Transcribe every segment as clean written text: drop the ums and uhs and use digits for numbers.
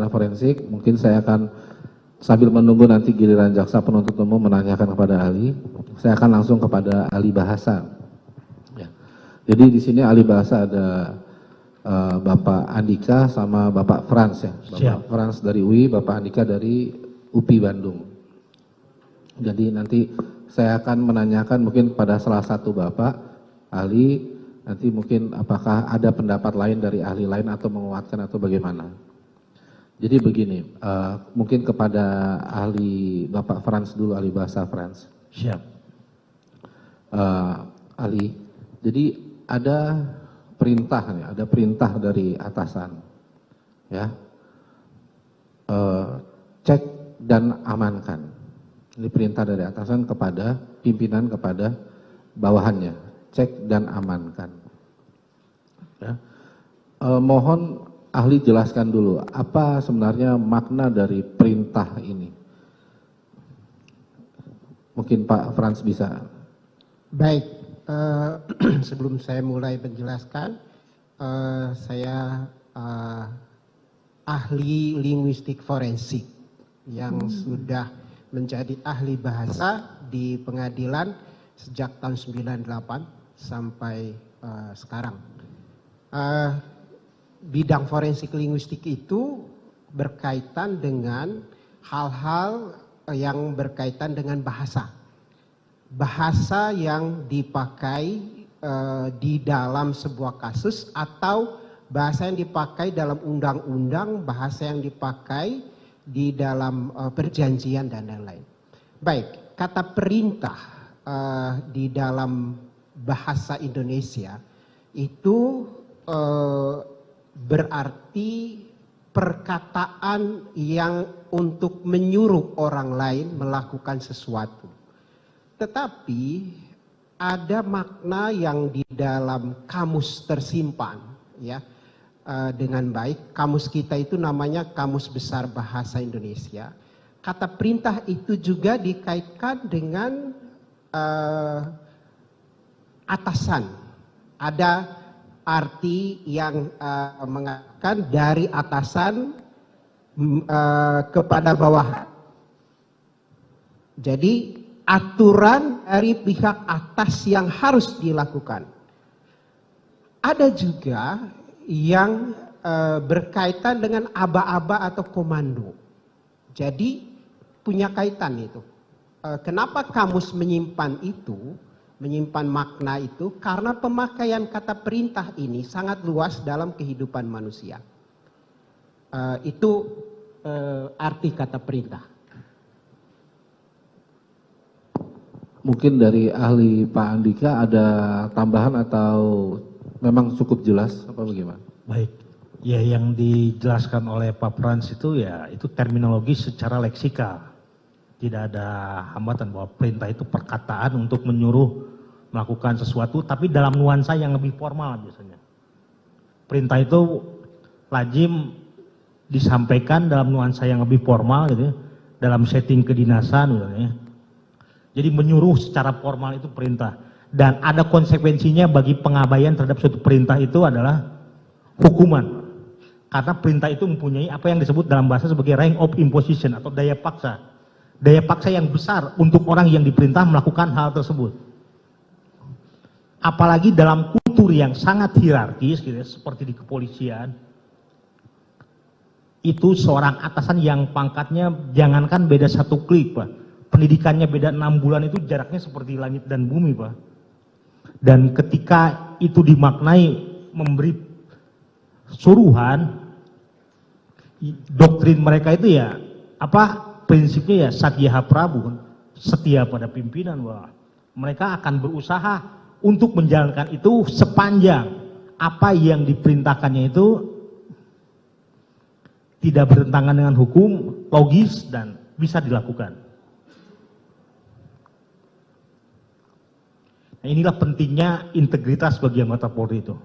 sarjana forensik. Mungkin saya akan sambil menunggu nanti giliran jaksa penuntut umum menanyakan kepada ahli, saya akan langsung kepada ahli bahasa. Ya. Jadi di sini ahli bahasa ada Bapak Andika sama Bapak Frans ya. Bapak Frans dari UI, Bapak Andika dari UPI Bandung. Jadi nanti saya akan menanyakan mungkin pada salah satu Bapak ahli, nanti mungkin apakah ada pendapat lain dari ahli lain atau menguatkan atau bagaimana. Jadi begini, mungkin kepada ahli Bapak Frans dulu, ahli bahasa Frans. Siap. Ahli, jadi ada perintah nih, ada perintah dari atasan, ya, cek dan amankan. Ini perintah dari atasan kepada pimpinan, kepada bawahannya, cek dan amankan. Ya. Mohon ahli jelaskan dulu, apa sebenarnya makna dari perintah ini? Mungkin Pak Frans bisa. Baik. Sebelum saya mulai menjelaskan, saya ahli linguistik forensik yang sudah menjadi ahli bahasa di pengadilan sejak tahun 98 sampai sekarang. Bidang forensik linguistik itu berkaitan dengan hal-hal yang berkaitan dengan bahasa. Bahasa yang dipakai di dalam sebuah kasus atau bahasa yang dipakai dalam undang-undang, bahasa yang dipakai di dalam perjanjian dan lain-lain. Baik, kata perintah di dalam bahasa Indonesia itu berarti perkataan yang untuk menyuruh orang lain melakukan sesuatu. Tetapi ada makna yang di dalam kamus tersimpan, ya, dengan baik. Kamus kita itu namanya Kamus Besar Bahasa Indonesia. Kata perintah itu juga dikaitkan dengan atasan. Ada arti yang mengatakan dari atasan kepada bawah. Jadi aturan dari pihak atas yang harus dilakukan. Ada juga yang berkaitan dengan aba-aba atau komando. Jadi punya kaitan itu. Kenapa kamus menyimpan itu, menyimpan makna itu? Karena pemakaian kata perintah ini sangat luas dalam kehidupan manusia. Itu arti kata perintah. Mungkin dari ahli Pak Andika ada tambahan atau memang cukup jelas apa bagaimana? Baik, ya yang dijelaskan oleh Pak Frans itu ya itu terminologi secara leksikal. Tidak ada hambatan bahwa perintah itu perkataan untuk menyuruh melakukan sesuatu tapi dalam nuansa yang lebih formal biasanya. Perintah itu lazim disampaikan dalam nuansa yang lebih formal gitu ya, dalam setting kedinasan misalnya. Jadi menyuruh secara formal itu perintah. Dan ada konsekuensinya bagi pengabaian terhadap suatu perintah itu adalah hukuman. Karena perintah itu mempunyai apa yang disebut dalam bahasa sebagai rank of imposition atau daya paksa. Daya paksa yang besar untuk orang yang diperintah melakukan hal tersebut. Apalagi dalam kultur yang sangat hierarkis gitu ya, seperti di kepolisian. Itu seorang atasan yang pangkatnya jangankan beda satu klik Pak. Pendidikannya beda 6 bulan itu jaraknya seperti langit dan bumi Pak. Dan ketika itu dimaknai memberi suruhan, doktrin mereka itu ya apa prinsipnya ya satyaha prabu, setia pada pimpinan Pak. Mereka akan berusaha untuk menjalankan itu sepanjang apa yang diperintahkannya itu tidak bertentangan dengan hukum, logis dan bisa dilakukan. Nah, inilah pentingnya integritas bagi anggota Polri itu.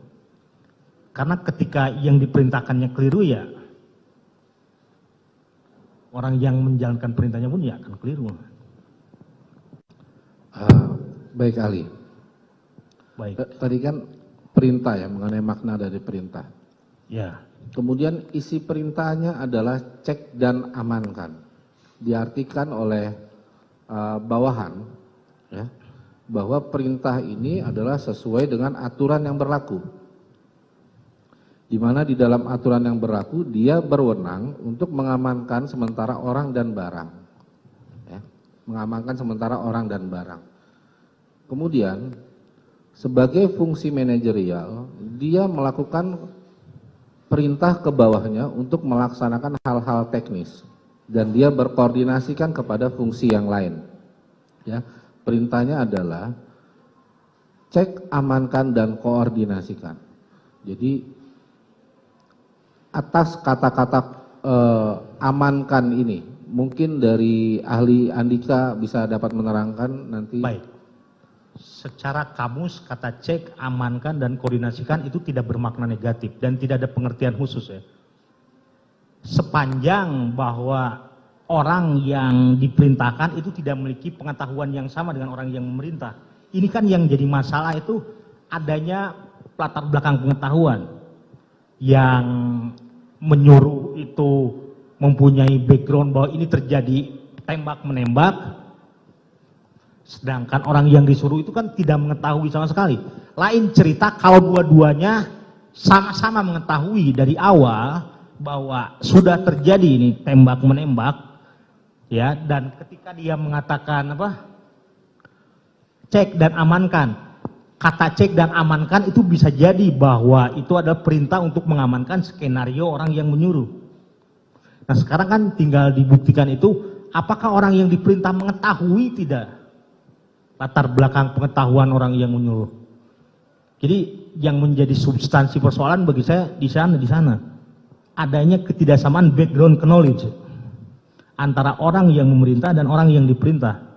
Karena ketika yang diperintahkannya keliru ya orang yang menjalankan perintahnya pun ya akan keliru. Baik ahli. Baik. Tadi kan perintah ya mengenai makna dari perintah. Ya. Kemudian isi perintahnya adalah cek dan amankan. Diartikan oleh bawahan, ya, bahwa perintah ini adalah sesuai dengan aturan yang berlaku. Di mana di dalam aturan yang berlaku dia berwenang untuk mengamankan sementara orang dan barang. Ya, mengamankan sementara orang dan barang. Kemudian sebagai fungsi manajerial dia melakukan perintah ke bawahnya untuk melaksanakan hal-hal teknis dan dia berkoordinasikan kepada fungsi yang lain. Ya, perintahnya adalah cek, amankan dan koordinasikan. Jadi atas kata-kata amankan ini, mungkin dari ahli Andika bisa dapat menerangkan nanti. Baik. Secara kamus kata cek, amankan dan koordinasikan itu tidak bermakna negatif dan tidak ada pengertian khusus ya. Sepanjang bahwa orang yang diperintahkan itu tidak memiliki pengetahuan yang sama dengan orang yang memerintah. Ini kan yang jadi masalah itu adanya latar belakang pengetahuan. Yang menyuruh itu mempunyai background bahwa ini terjadi tembak-menembak, sedangkan orang yang disuruh itu kan tidak mengetahui sama sekali. Lain cerita kalau dua-duanya sama-sama mengetahui dari awal bahwa sudah terjadi ini tembak-menembak, ya, dan ketika dia mengatakan cek dan amankan, kata cek dan amankan itu bisa jadi bahwa itu adalah perintah untuk mengamankan skenario orang yang menyuruh. Nah sekarang kan tinggal dibuktikan itu apakah orang yang diperintah mengetahui tidak latar belakang pengetahuan orang yang menyuruh. Jadi yang menjadi substansi persoalan bagi saya di sana adanya ketidaksamaan background knowledge antara orang yang memerintah dan orang yang diperintah.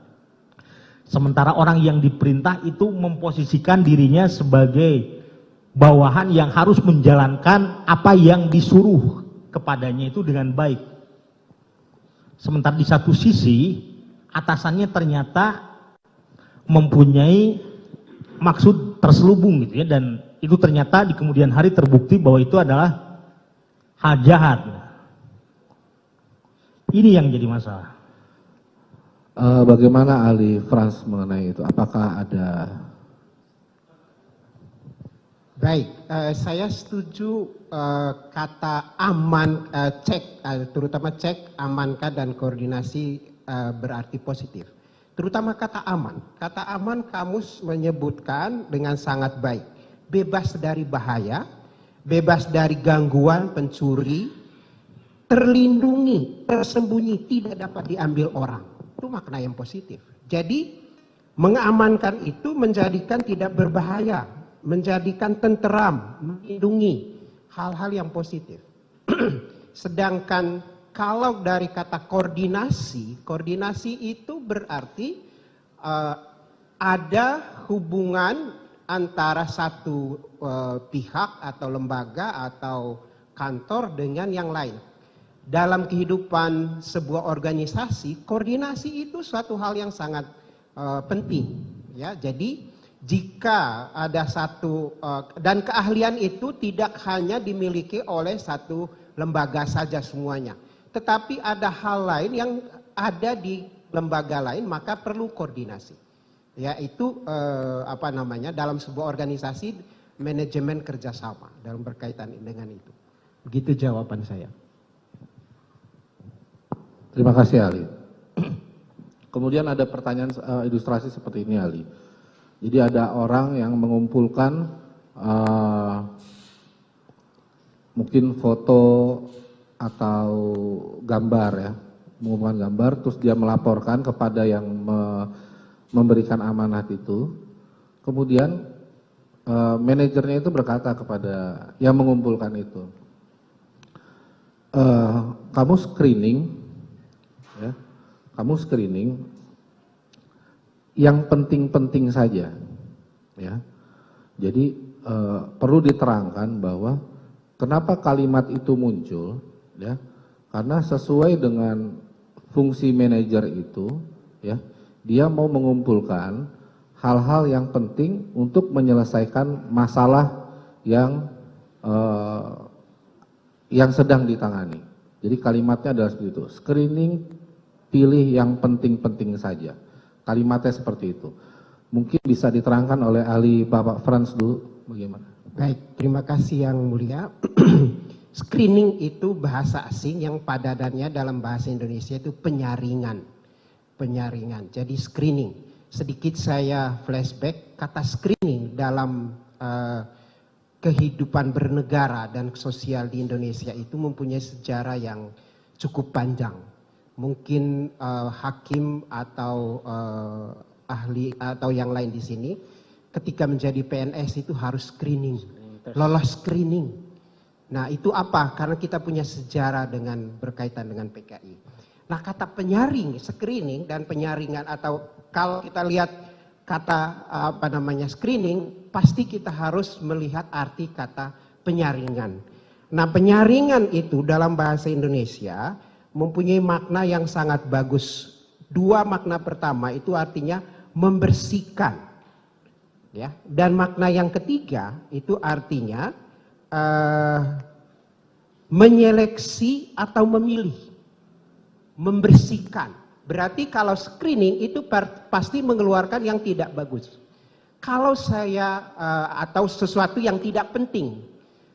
Sementara orang yang diperintah itu memposisikan dirinya sebagai bawahan yang harus menjalankan apa yang disuruh kepadanya itu dengan baik. Sementara di satu sisi atasannya ternyata mempunyai maksud terselubung gitu ya, dan itu ternyata di kemudian hari terbukti bahwa itu adalah hal jahat. Ini yang jadi masalah. Bagaimana ahli Frans mengenai itu? Apakah ada? Baik, saya setuju kata aman, cek, terutama cek, amankan dan koordinasi berarti positif. Terutama kata aman. Kata aman kamus menyebutkan dengan sangat baik. Bebas dari bahaya, bebas dari gangguan pencuri, terlindungi, tersembunyi, tidak dapat diambil orang. Itu makna yang positif. Jadi mengamankan itu menjadikan tidak berbahaya, menjadikan tenteram, melindungi, hal-hal yang positif. Sedangkan kalau dari kata koordinasi, koordinasi itu berarti ada hubungan antara satu pihak atau lembaga atau kantor dengan yang lain. Dalam kehidupan sebuah organisasi, koordinasi itu suatu hal yang sangat penting. Ya, jadi jika ada satu dan keahlian itu tidak hanya dimiliki oleh satu lembaga saja semuanya. Tetapi ada hal lain yang ada di lembaga lain, maka perlu koordinasi. Yaitu dalam sebuah organisasi manajemen kerjasama dalam berkaitan dengan itu. Begitu jawaban saya. Terima kasih ahli. Kemudian ada pertanyaan ilustrasi seperti ini ahli. Jadi ada orang yang mengumpulkan mungkin foto atau gambar ya, mengumpulkan gambar, terus dia melaporkan kepada yang memberikan amanat itu. Kemudian manajernya itu berkata kepada yang mengumpulkan itu, kamu screening, ya, kamu screening yang penting-penting saja, ya. Jadi perlu diterangkan bahwa kenapa kalimat itu muncul, ya, karena sesuai dengan fungsi manajer itu, ya, dia mau mengumpulkan hal-hal yang penting untuk menyelesaikan masalah yang yang sedang ditangani. Jadi kalimatnya adalah seperti itu. Screening, pilih yang penting-penting saja. Kalimatnya seperti itu. Mungkin bisa diterangkan oleh ahli Bapak Frans dulu, bagaimana? Baik, terima kasih Yang Mulia. Screening itu bahasa asing yang padadannya dalam bahasa Indonesia itu penyaringan. Penyaringan, jadi screening. Sedikit saya flashback, kata screening dalam kehidupan bernegara dan sosial di Indonesia itu mempunyai sejarah yang cukup panjang. Mungkin hakim atau ahli atau yang lain di sini ketika menjadi PNS itu harus screening, lolos screening. Nah itu apa? Karena kita punya sejarah dengan berkaitan dengan PKI. Nah kata penyaring, screening dan penyaringan atau kalau kita lihat kata screening, pasti kita harus melihat arti kata penyaringan. Nah penyaringan itu dalam bahasa Indonesia mempunyai makna yang sangat bagus. Dua makna pertama itu artinya membersihkan, ya. Dan makna yang ketiga itu artinya menyeleksi atau memilih, membersihkan. Berarti kalau screening itu pasti mengeluarkan yang tidak bagus. Kalau saya atau sesuatu yang tidak penting,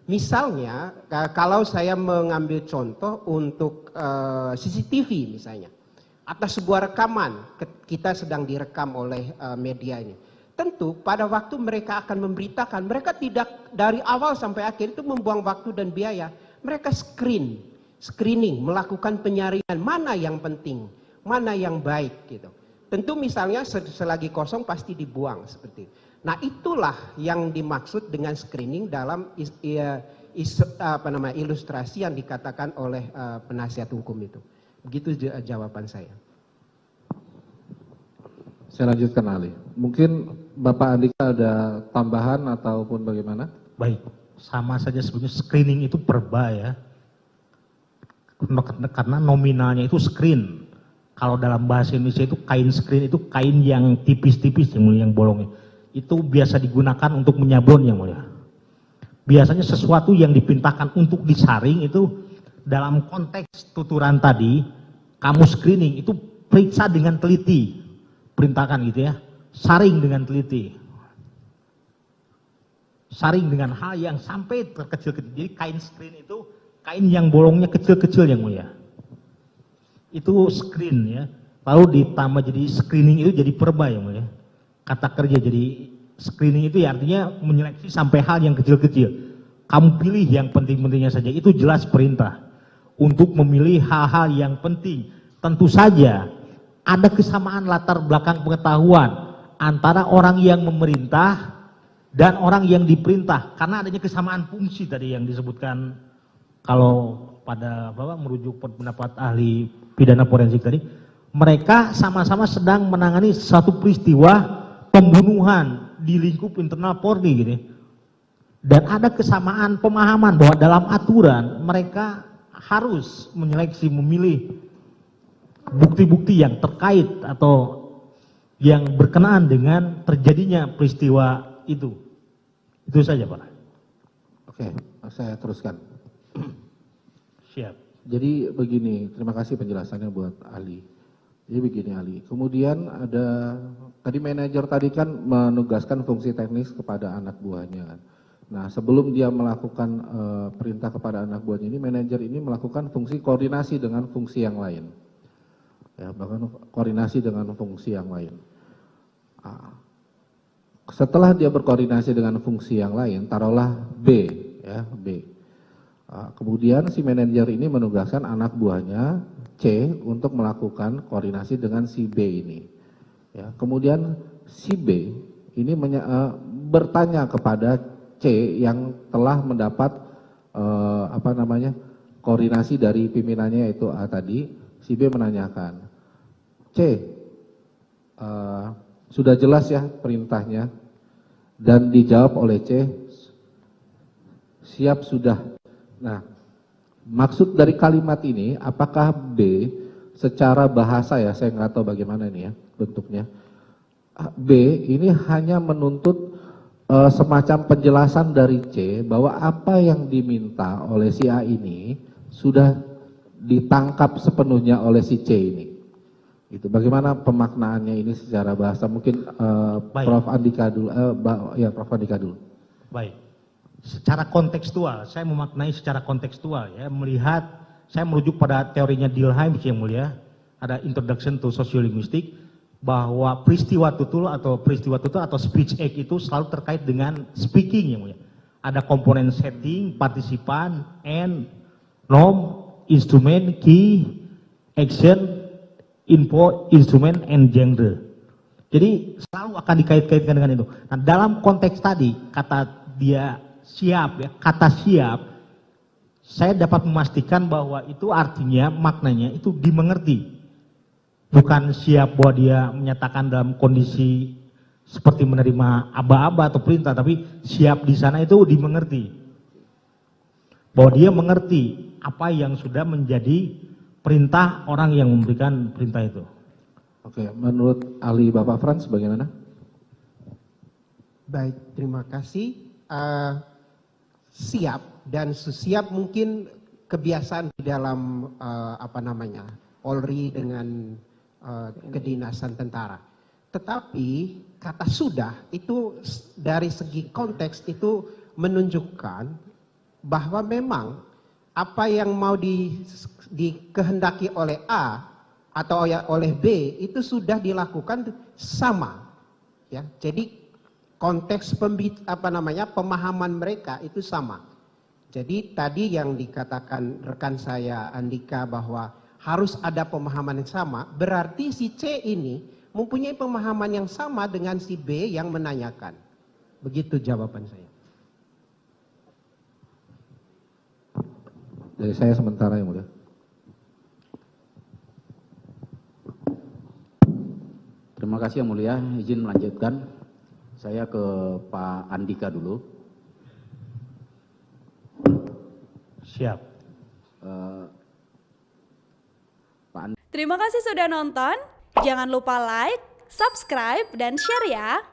misalnya kalau saya mengambil contoh untuk CCTV misalnya, atas sebuah rekaman kita sedang direkam oleh media ini. Tentu pada waktu mereka akan memberitakan, mereka tidak dari awal sampai akhir itu membuang waktu dan biaya. Mereka screening, melakukan penyaringan mana yang penting, mana yang baik gitu. Tentu misalnya selagi kosong pasti dibuang seperti itu. Nah itulah yang dimaksud dengan screening dalam ilustrasi yang dikatakan oleh penasihat hukum itu. Begitu jawaban saya. Saya lanjutkan ahli. Mungkin Bapak Andika ada tambahan ataupun bagaimana? Baik, sama saja sebenarnya screening itu perba ya. Karena nominalnya itu screen. Kalau dalam bahasa Indonesia itu kain screen itu kain yang tipis-tipis yang bolongnya. Itu biasa digunakan untuk menyablon yang mulia. Biasanya sesuatu yang dipintahkan untuk disaring itu dalam konteks tuturan tadi, kamu screening itu periksa dengan teliti. Perintahkan gitu ya, saring dengan teliti. Saring dengan hal yang sampai terkecil-kecil. Jadi kain screen itu kain yang bolongnya kecil-kecil yang mulia. Itu screen ya. Lalu ditambah jadi screening itu jadi perba yang mulia. Kata kerja jadi screening itu ya artinya menyeleksi sampai hal yang kecil-kecil. Kamu pilih yang penting-pentingnya saja. Itu jelas perintah. Untuk memilih hal-hal yang penting. Tentu saja ada kesamaan latar belakang pengetahuan antara orang yang memerintah dan orang yang diperintah. Karena adanya kesamaan fungsi tadi yang disebutkan kalau pada merujuk pendapat ahli pidana forensik tadi. Mereka sama-sama sedang menangani satu peristiwa pembunuhan di lingkup internal Polri gitu. Dan ada kesamaan pemahaman bahwa dalam aturan mereka harus menyeleksi, memilih bukti-bukti yang terkait atau yang berkenaan dengan terjadinya peristiwa itu. Itu saja Pak. Oke, saya teruskan. Siap. Jadi begini, terima kasih penjelasannya buat ahli. Jadi begini ahli, kemudian ada, tadi manajer tadi kan menugaskan fungsi teknis kepada anak buahnya kan. Nah sebelum dia melakukan perintah kepada anak buahnya ini, manajer ini melakukan fungsi koordinasi dengan fungsi yang lain. Ya, bahkan koordinasi dengan fungsi yang lain. Setelah dia berkoordinasi dengan fungsi yang lain, taruhlah B, ya B. Kemudian si manajer ini menugaskan anak buahnya C untuk melakukan koordinasi dengan si B ini. Ya, kemudian si B ini bertanya kepada C yang telah mendapat koordinasi dari pimpinannya itu A tadi. Si B menanyakan, C, sudah jelas ya perintahnya? Dan dijawab oleh C, siap sudah. Nah, maksud dari kalimat ini, apakah B secara bahasa ya, saya nggak tahu bagaimana ini ya bentuknya. B ini hanya menuntut semacam penjelasan dari C bahwa apa yang diminta oleh si A ini sudah ditangkap sepenuhnya oleh si C ini. Itu bagaimana pemaknaannya ini secara bahasa, mungkin Baik. Prof Andika dulu, ya Prof Andika dulu. Baik. Secara kontekstual, saya memaknai secara kontekstual ya, melihat saya merujuk pada teorinya Dilheim yang mulia, ada Introduction to Sociolinguistics, bahwa peristiwa tutul atau speech act itu selalu terkait dengan speaking yang mulia. Ada komponen setting, partisipan, and norm, instrument, key, action, info, instrument, and genre. Jadi selalu akan dikait-kaitkan dengan itu. Nah, dalam konteks tadi, kata dia siap, ya, kata siap, saya dapat memastikan bahwa itu artinya, maknanya itu dimengerti. Bukan siap bahwa dia menyatakan dalam kondisi seperti menerima aba-aba atau perintah, tapi siap di sana itu dimengerti. Bahwa dia mengerti apa yang sudah menjadi perintah orang yang memberikan perintah itu. Oke, menurut ahli Bapak Frans bagaimana? Baik, terima kasih. Siap dan susiap mungkin kebiasaan di dalam Polri dengan kedinasan tentara. Tetapi kata sudah itu dari segi konteks itu menunjukkan bahwa memang apa yang mau dikehendaki oleh A atau oleh B itu sudah dilakukan sama. Ya, jadi konteks pemahaman mereka itu sama. Jadi tadi yang dikatakan rekan saya Andika bahwa harus ada pemahaman yang sama, berarti si C ini mempunyai pemahaman yang sama dengan si B yang menanyakan. Begitu jawaban saya. Dari saya sementara yang mulia. Terima kasih yang mulia, izin melanjutkan. Saya ke Pak Andika dulu. Siap. Terima kasih sudah nonton. Jangan lupa like, subscribe, dan share ya.